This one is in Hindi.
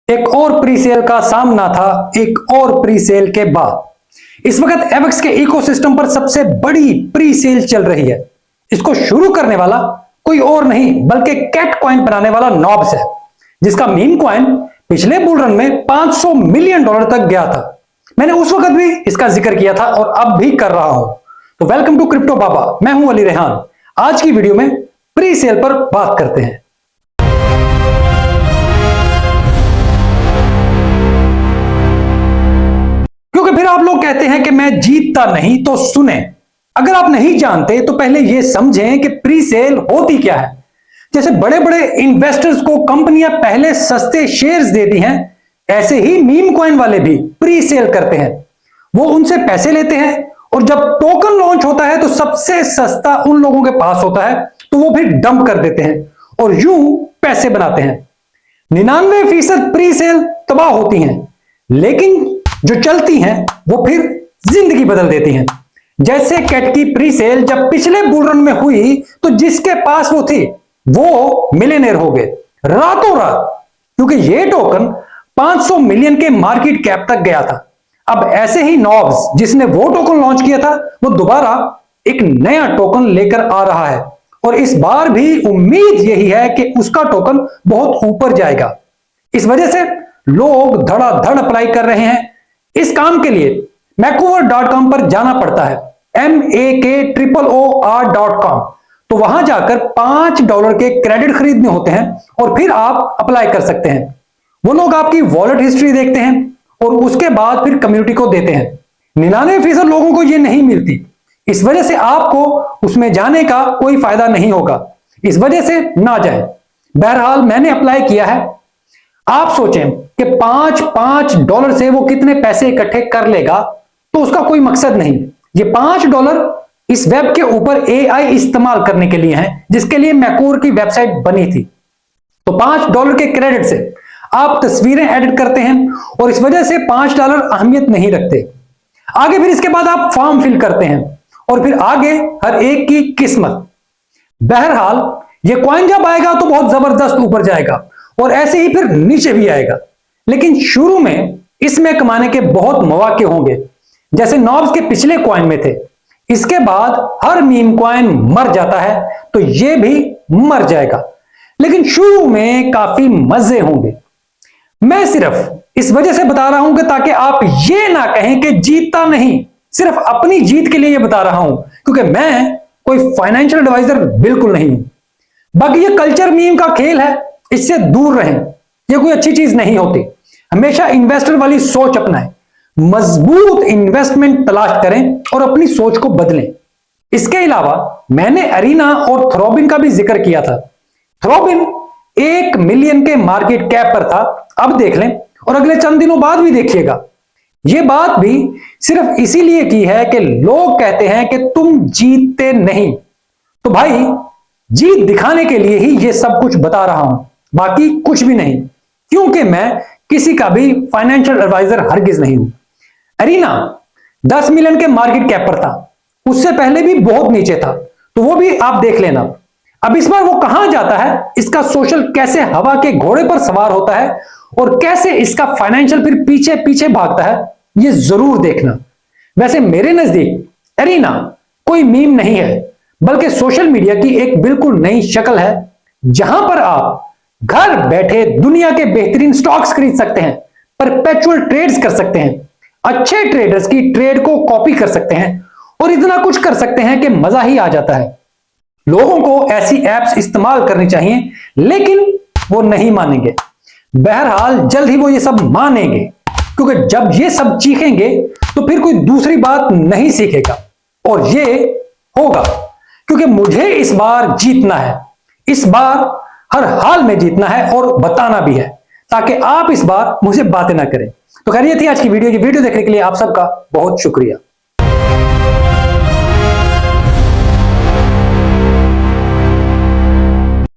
एक और प्री सेल का सामना था एक और प्री सेल के बाद। इस वक्त एवेक्स के इकोसिस्टम पर सबसे बड़ी प्री सेल चल रही है। इसको शुरू करने वाला कोई और नहीं बल्कि कैट कॉइन बनाने वाला नॉब्स है, जिसका मीम कॉइन पिछले बुल रन में $500 मिलियन तक गया था। मैंने उस वक्त भी इसका जिक्र किया था और अब भी कर रहा हूं। तो वेलकम टू क्रिप्टो बाबा, मैं हूं अली रेहान। आज की वीडियो में प्री सेल पर बात करते हैं। क्योंकि फिर आप लोग कहते हैं कि मैं जीतता नहीं तो सुने। अगर आप नहीं जानते तो पहले यह समझें कि प्री सेल होती क्या है। जैसे बड़े बड़े इन्वेस्टर्स को कंपनियां पहले सस्ते शेयर्स देती हैं, ऐसे ही मीम कॉइन वाले भी प्री सेल करते हैं। वो उनसे पैसे लेते हैं और जब टोकन लॉन्च होता है तो सबसे सस्ता उन लोगों के पास होता है, तो वो फिर डंप कर देते हैं और यूं पैसे बनाते हैं। 99% प्री सेल तबाह होती हैं, लेकिन जो चलती हैं वो फिर जिंदगी बदल देती हैं। जैसे कैट की प्री सेल जब पिछले बुल रन में हुई तो जिसके पास वो थी वो मिलियनेयर हो गए रातों रात, क्योंकि ये टोकन 500 मिलियन के मार्केट कैप तक गया था। अब ऐसे ही नॉब्स जिसने वो टोकन लॉन्च किया था वो दोबारा एक नया टोकन लेकर आ रहा है और इस बार भी उम्मीद यही है कि उसका टोकन बहुत ऊपर जाएगा। इस वजह से लोग धड़ाधड़ अप्लाई कर रहे हैं। इस काम के लिए makeover.com पर जाना पड़ता है, MAKOOR.com। तो वहां जाकर $5 के क्रेडिट खरीदने होते हैं और फिर आप अप्लाई कर सकते हैं। वो लोग आपकी वॉलेट हिस्ट्री देखते हैं और उसके बाद फिर कम्युनिटी को देते हैं। 99% लोगों को ये नहीं मिलती, इस वजह से आपको उसमें जाने का कोई फायदा नहीं होगा। इस वजह से ना जाए। बहरहाल मैंने अप्लाई किया है। आप सोचें कि $5 से वो कितने पैसे इकट्ठे कर लेगा, तो उसका कोई मकसद नहीं। ये $5 इस वेब के ऊपर AI इस्तेमाल करने के लिए हैं, जिसके लिए मैकोर की वेबसाइट बनी थी। तो $5 के क्रेडिट से आप तस्वीरें एडिट करते हैं और इस वजह से $5 अहमियत नहीं रखते। आगे फिर इसके बाद आप फॉर्म फिल करते हैं और फिर आगे हर एक की किस्मत। बहरहाल ये कॉइन जब आएगा तो बहुत जबरदस्त ऊपर जाएगा और ऐसे ही फिर नीचे भी आएगा, लेकिन शुरू में इसमें कमाने के बहुत मौके होंगे, जैसे नॉब्स के पिछले कॉइन में थे। इसके बाद हर मीम कॉइन मर जाता है तो ये भी मर जाएगा, लेकिन शुरू में काफी मजे होंगे। मैं सिर्फ इस वजह से बता रहा हूं कि ताकि आप ये ना कहें कि जीतता नहीं, सिर्फ अपनी जीत के लिए ये बता रहा हूं, क्योंकि मैं कोई फाइनेंशियल एडवाइजर बिल्कुल नहीं हूं। बाकी ये कल्चर मीम का खेल है, इससे दूर रहें। ये कोई अच्छी चीज नहीं होती। हमेशा इन्वेस्टर वाली सोच अपनाएं, मजबूत इन्वेस्टमेंट तलाश करें और अपनी सोच को बदलें। इसके अलावा मैंने अरीना और थ्रोबिन का भी जिक्र किया था। थ्रोबिन 1 मिलियन के मार्केट कैप पर था, अब देख लें और अगले चंद दिनों बाद भी देखिएगा। यह बात भी सिर्फ इसीलिए की है कि लोग कहते हैं कि तुम जीतते नहीं। तो भाई जीत दिखाने के लिए ही यह सब कुछ बता रहा हूं, बाकी कुछ भी नहीं, क्योंकि मैं किसी का भी फाइनेंशियल एडवाइजर हरगिज नहीं हूं। अरीना 10 मिलियन के मार्केट कैप पर था, उससे पहले भी बहुत नीचे था, तो वो भी आप देख लेना। अब इस बार वो कहां जाता है, इसका सोशल कैसे हवा के घोड़े पर सवार होता है और कैसे इसका फाइनेंशियल फिर पीछे पीछे भागता है, ये जरूर देखना। वैसे मेरे नजदीक अरीना कोई मीम नहीं है, बल्कि सोशल मीडिया की एक बिल्कुल नई शक्ल है, जहां पर आप घर बैठे दुनिया के बेहतरीन स्टॉक्स खरीद सकते हैं, परपेचुअल ट्रेड्स कर सकते हैं, अच्छे ट्रेडर्स की ट्रेड को कॉपी कर सकते हैं और इतना कुछ कर सकते हैं कि मजा ही आ जाता है। लोगों को ऐसी एप्स इस्तेमाल करनी चाहिए, लेकिन वो नहीं मानेंगे। बहरहाल जल्द ही वो ये सब मानेंगे, क्योंकि जब ये सब सीखेंगे तो फिर कोई दूसरी बात नहीं सीखेगा। और ये होगा क्योंकि मुझे इस बार जीतना है, इस बार हर हाल में जीतना है और बताना भी है, ताकि आप इस बार मुझे बातें ना करें। तो खैर ये थी आज की वीडियो। ये वीडियो देखने के लिए आप सबका बहुत शुक्रिया।